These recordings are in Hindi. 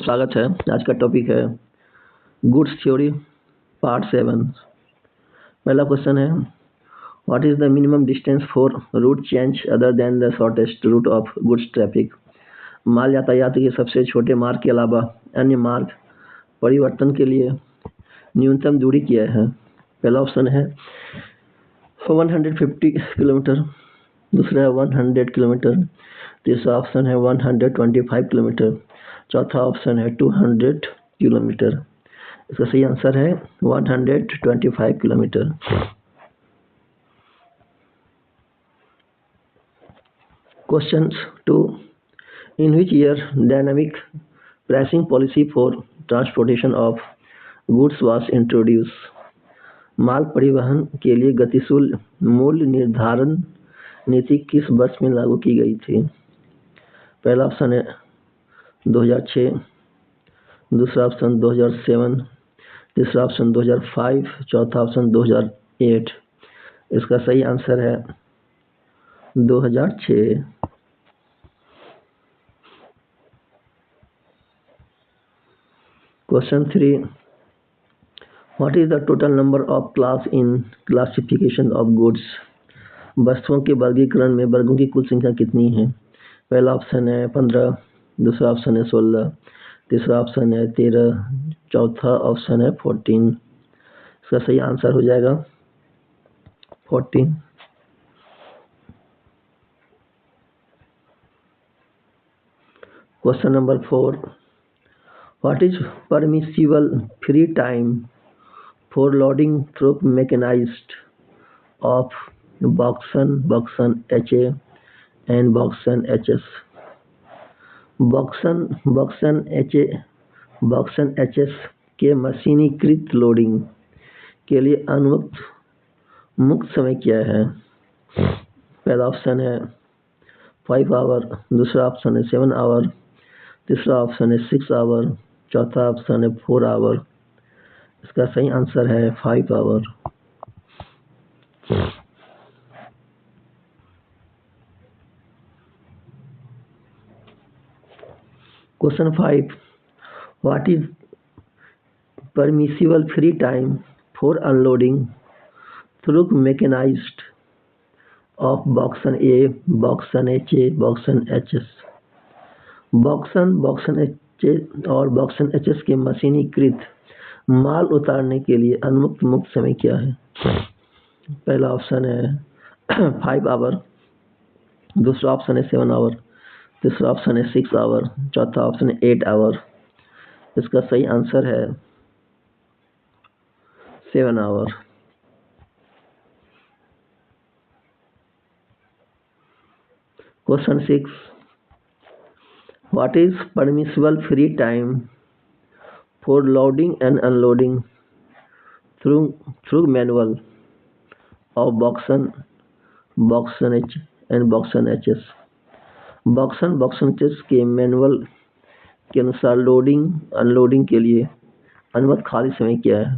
स्वागत है। आज का टॉपिक है गुड्स थ्योरी पार्ट 7। पहला क्वेश्चन है, what is the minimum distance for route change other than the shortest route of goods traffic. माल यातायात के सबसे छोटे मार्ग के अलावा अन्य मार्ग परिवर्तन के लिए न्यूनतम दूरी क्या है। पहला ऑप्शन है 150 किलोमीटर, दूसरा है 100 किलोमीटर, तीसरा ऑप्शन है 125 किलोमीटर, चौथा ऑप्शन है 200 किलोमीटर। इसका सही आंसर है 125 kilometre. Question 2, in which year dynamic pricing policy for transportation of goods was introduce. माल परिवहन के लिए गतिशील मूल्य निर्धारण नीति किस वर्ष में लागू की गई थी। पहला ऑप्शन है 2006, दूसरा ऑप्शन 2007, तीसरा ऑप्शन 2005, चौथा ऑप्शन 2008। इसका सही आंसर है 2006। Question 3, what is the total number of class in classification of goods. वस्तुओं के वर्गीकरण में वर्गों की कुल संख्या कितनी है। पहला ऑप्शन है 15, दूसरा ऑप्शन है 16, तीसरा ऑप्शन है 13, चौथा ऑप्शन है 14। इसका सही आंसर हो जाएगा 14। Question number 4, what is permissible free time for loading through mechanised of बॉक्सन HA एंड बॉक्सन HS। बॉक्सन HS के मशीनीकृत लोडिंग के लिए अनुमत मुक्त समय क्या है। पहला ऑप्शन है 5 आवर, दूसरा ऑप्शन है 7 आवर, तीसरा ऑप्शन है 6 आवर, चौथा ऑप्शन है 4 आवर। इसका सही आंसर है 5 hour. Question 5, what is permissible free time for unloading through mechanised of बॉक्सन A, बॉक्सन HA, बॉक्सन HS। बॉक्सन HA और बॉक्सन HS के मशीनीकृत माल उतारने के लिए अनुमत मुक्त समय क्या है। पहला ऑप्शन है 5 आवर, दूसरा ऑप्शन है 7 आवर, तीसरा ऑप्शन है 6 आवर, चौथा ऑप्शन है 8 आवर। इसका सही आंसर है 7 hour. Question 6, what is permissible free time for loading and unloading through manual of बॉक्सन H एंड बॉक्सन HS। बॉक्सन HS के मैनुअल के अनुसार लोडिंग अनलोडिंग के लिए अनुमत खाली समय क्या है।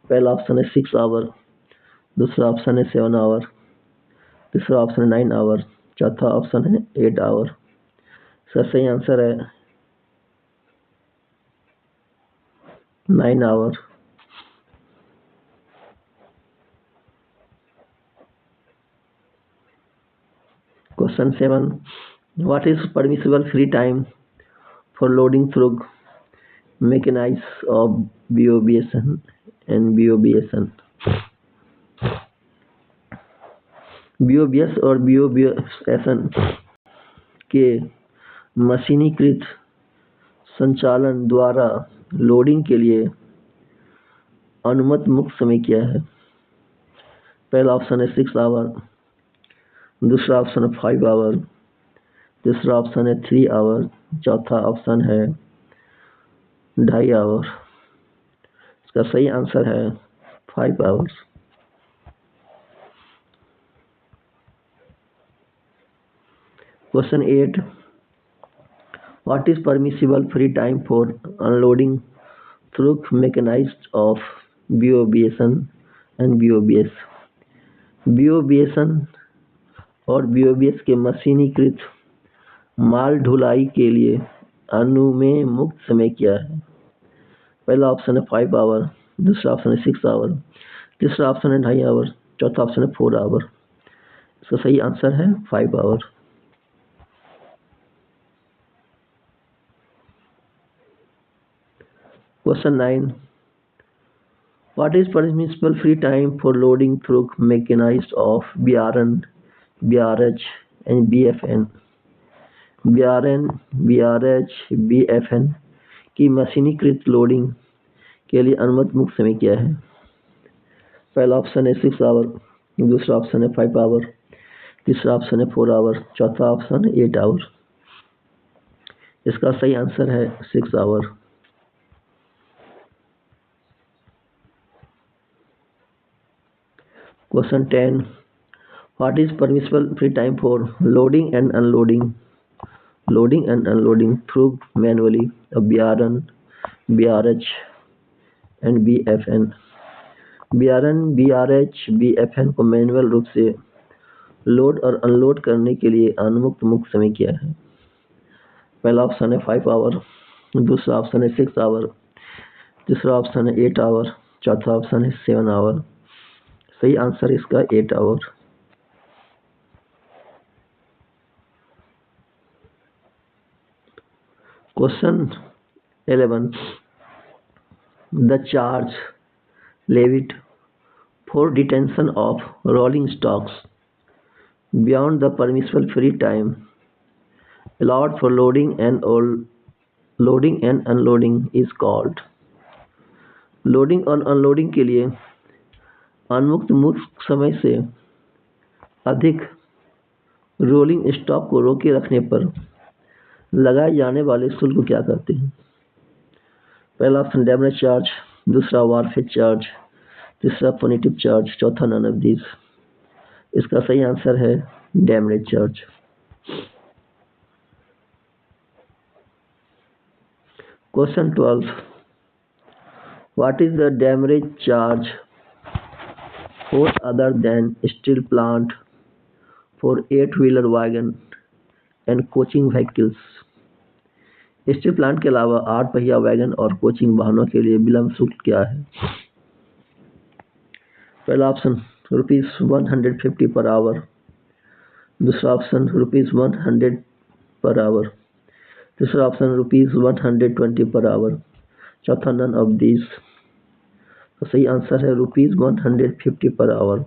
पहला ऑप्शन है 6 आवर, दूसरा ऑप्शन है 7 आवर, तीसरा ऑप्शन है 9 आवर, चौथा ऑप्शन है 8 आवर। इसका सही आंसर है 9 hour. Question 7, what is permissible free time for loading through mechanised of BOBSN and BOBSN। BOBS और BOBSN के मशीनीकृत संचालन द्वारा लोडिंग के लिए अनुमत मुक्त समय क्या है। पहला ऑप्शन है 6 आवर, दूसरा ऑप्शन है 5 आवर, तीसरा ऑप्शन है 3 आवर, चौथा ऑप्शन है 2.5 आवर। इसका सही आंसर है 5 hours. Question 8, what is permissible free time for unloading through mechanised of BOBSN and BOBS। BOBSN और BOBS के मशीनीकृत माल ढुलाई के लिए अनुमेय मुक्त समय क्या है? पहला ऑप्शन है 5 आवर, दूसरा ऑप्शन है 6 आवर, तीसरा ऑप्शन है 2.5 आवर, चौथा ऑप्शन है 4 आवर। इसका सही आंसर है 5 hour. Question 9, what is permissible free time for loading through mechanisms of BRN, BRH and BFN? BRN, BRH, BFN की मशीनीकृत लोडिंग के लिए अनुमत मुक्त समय क्या है? पहला ऑप्शन है 6 आवर, दूसरा ऑप्शन है 5 आवर, तीसरा ऑप्शन है 4 आवर, चौथा ऑप्शन है 8 आवर। इसका सही आंसर है 6 our. Question 10, what is permissible free time for loading and unloading through manually of BRN, BRH and BFN? BRN, BRH, BFN को मैनुअल रूप से लोड और अनलोड करने के लिए अनुमुक्त मुक्त समय क्या है? पहला ऑप्शन है 5 आवर, दूसरा ऑप्शन है 6 आवर, तीसरा ऑप्शन है 8 आवर, चौथा ऑप्शन है 7 आवर। सही आंसर इसका 8 our. Question 11, the charge levied for detention of rolling stocks beyond the permissible free time allowed for loading and unloading is called? Loading और अनलोडिंग के लिए उन्मुक्त मुक्त समय से अधिक रोलिंग स्टॉक को रोके रखने पर लगाए जाने वाले शुल्क को क्या कहते हैं? पहला ऑप्शन डैमरेज चार्ज, दूसरा वारफेज चार्ज, तीसरा पुनिटिव चार्ज, चौथा नन ऑफ दीज। इसका सही आंसर है demurrage charge. Question 12, what is the demurrage charge for other than steel plant for 8-wheeler wagon and coaching vehicles? Steel plant के अलावा 8 पहिया वैगन और कोचिंग वाहनों के लिए विलंब शुल्क क्या है? पहला ऑप्शन ₹150 पर आवर, दूसरा ऑप्शन ₹100 पर आवर, तीसरा ऑप्शन ₹120 पर आवर, चौथा नन ऑफ दीज। तो सही आंसर है ₹150 per hour.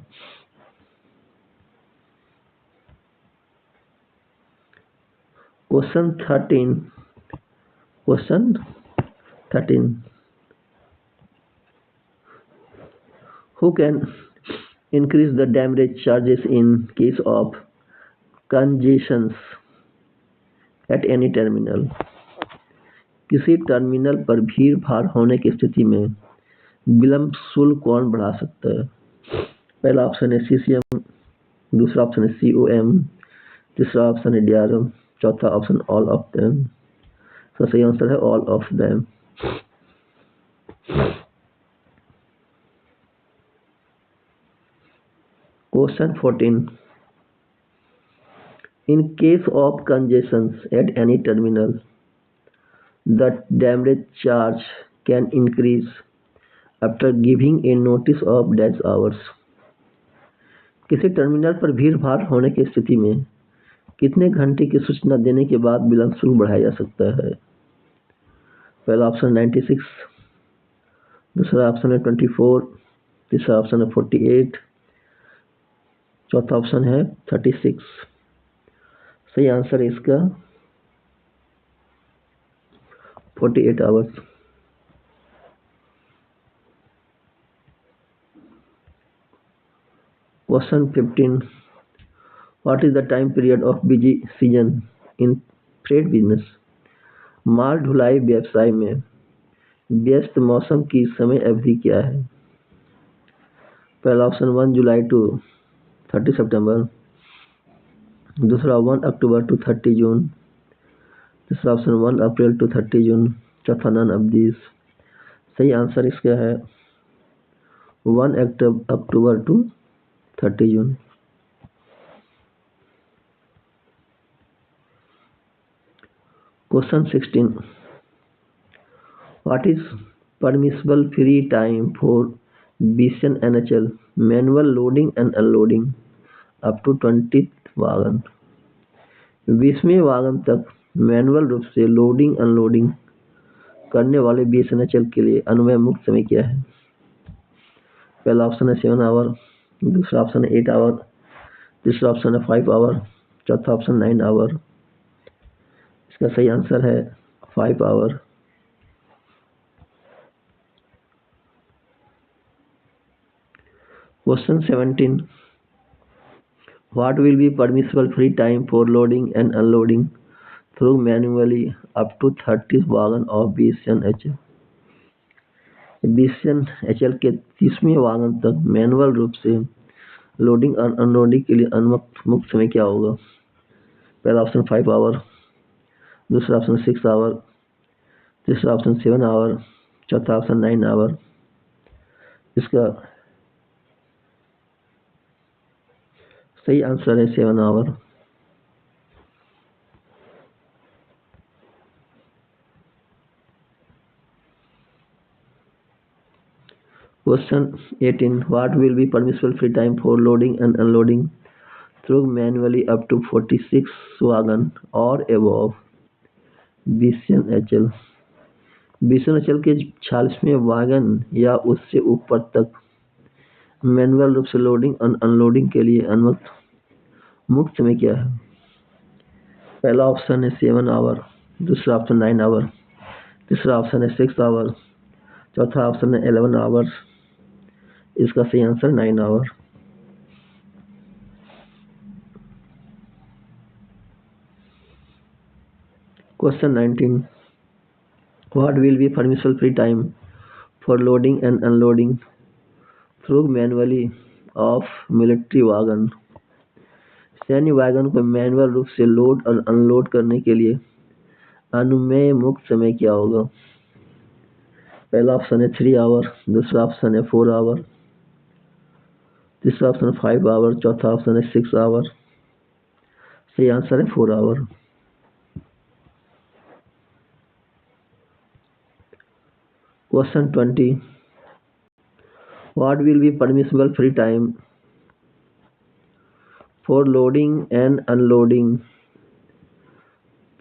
Question 13, who can increase the damage charges in case of congestions at any terminal? किसी टर्मिनल पर भीड़ भाड़ होने की स्थिति में विलंब शुल्क कौन बढ़ा सकता है? पहला ऑप्शन है CCM, दूसरा ऑप्शन है COM, तीसरा ऑप्शन है DRM, चौथा ऑप्शन ऑल ऑफ देम। तो सही आंसर है all of them. Question 14, in case of congestions at any terminal, the damage charge can increase after giving a notice of dash hours. किसी टर्मिनल पर भीड़ भाड़ होने की स्थिति में कितने घंटे की सूचना देने के बाद विलंब शुल्क बढ़ाया जा सकता है? पहला ऑप्शन 96, दूसरा ऑप्शन है 24, तीसरा ऑप्शन है 48, चौथा ऑप्शन है 36। सही आंसर है इसका 48 hours. Question 15, what is the time period of busy season in freight business? माल ढुलाई व्यवसाय में व्यस्त मौसम की समय अवधि क्या है? पहला ऑप्शन 1 जुलाई टू 30 सितंबर, दूसरा 1 अक्टूबर टू 30 जून, तीसरा ऑप्शन 1 अप्रैल टू 30 जून, चौथा नन ऑफ दीज। सही आंसर इसका है 1 अक्टूबर टू 30 जून। Question 16. What is permissible free time for BCN NHL manual loading and unloading up to 20th wagon? 20वें वागन तक मैनुअल रूप से लोडिंग अनलोडिंग करने वाले BCNHL के लिए अनुमय मुक्त समय क्या है? पहला ऑप्शन है 7 आवर, दूसरा ऑप्शन है 8 आवर, तीसरा ऑप्शन है 5 आवर, चौथा ऑप्शन 9 आवर। इसका सही आंसर है 5 our. Question 17. What will be permissible free time for loading and unloading through manually up to 30 wagon of BCNHL? BCNHL के 30वें वागन तक मैनुअल रूप से लोडिंग और अनलोडिंग के लिए अनुमत मुक्त समय क्या होगा? पहला ऑप्शन 5 आवर, दूसरा ऑप्शन 6 आवर, तीसरा ऑप्शन 7 आवर, चौथा ऑप्शन 9 आवर। इसका सही आंसर है 7 our. Question 18. What will be permissible free time for loading and unloading through manually up to 46 wagon or above BCNHL? BCNHL के 46वें वागन या उससे ऊपर तक मैनुअल रूप से लोडिंग और अनलोडिंग के लिए अनुमत मुक्त समय क्या है? पहला ऑप्शन है 7 आवर, दूसरा ऑप्शन 9 आवर, तीसरा ऑप्शन है 6 आवर, चौथा ऑप्शन है 11 आवर्स। इसका सही answer 9 our. Question 19. What will be permissible free time for loading and unloading through manually of military wagon? सैन्य वागन को मैनुअल रूप से लोड और अनलोड करने के लिए अनुमेय मुक्त समय क्या होगा? पहला ऑप्शन है 3 आवर, दूसरा ऑप्शन है 4 आवर, तीसरा ऑप्शन है 5 आवर, चौथा ऑप्शन है 6 आवर। सही आंसर है 4 our. Question 20. What will be permissible free time for loading and unloading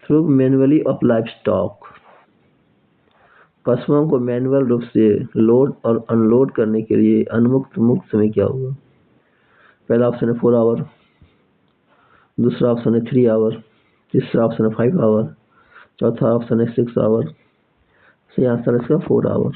through manually of livestock? पशुओं को मैनुअल रूप से लोड और अनलोड करने के लिए अनुमुक्त मुक्त समय क्या होगा? पहला ऑप्शन है 4 आवर, दूसरा ऑप्शन है 3 आवर, तीसरा ऑप्शन है 5 आवर, चौथा ऑप्शन है 6 आवर। सही आंसर है इसका 4 आवर।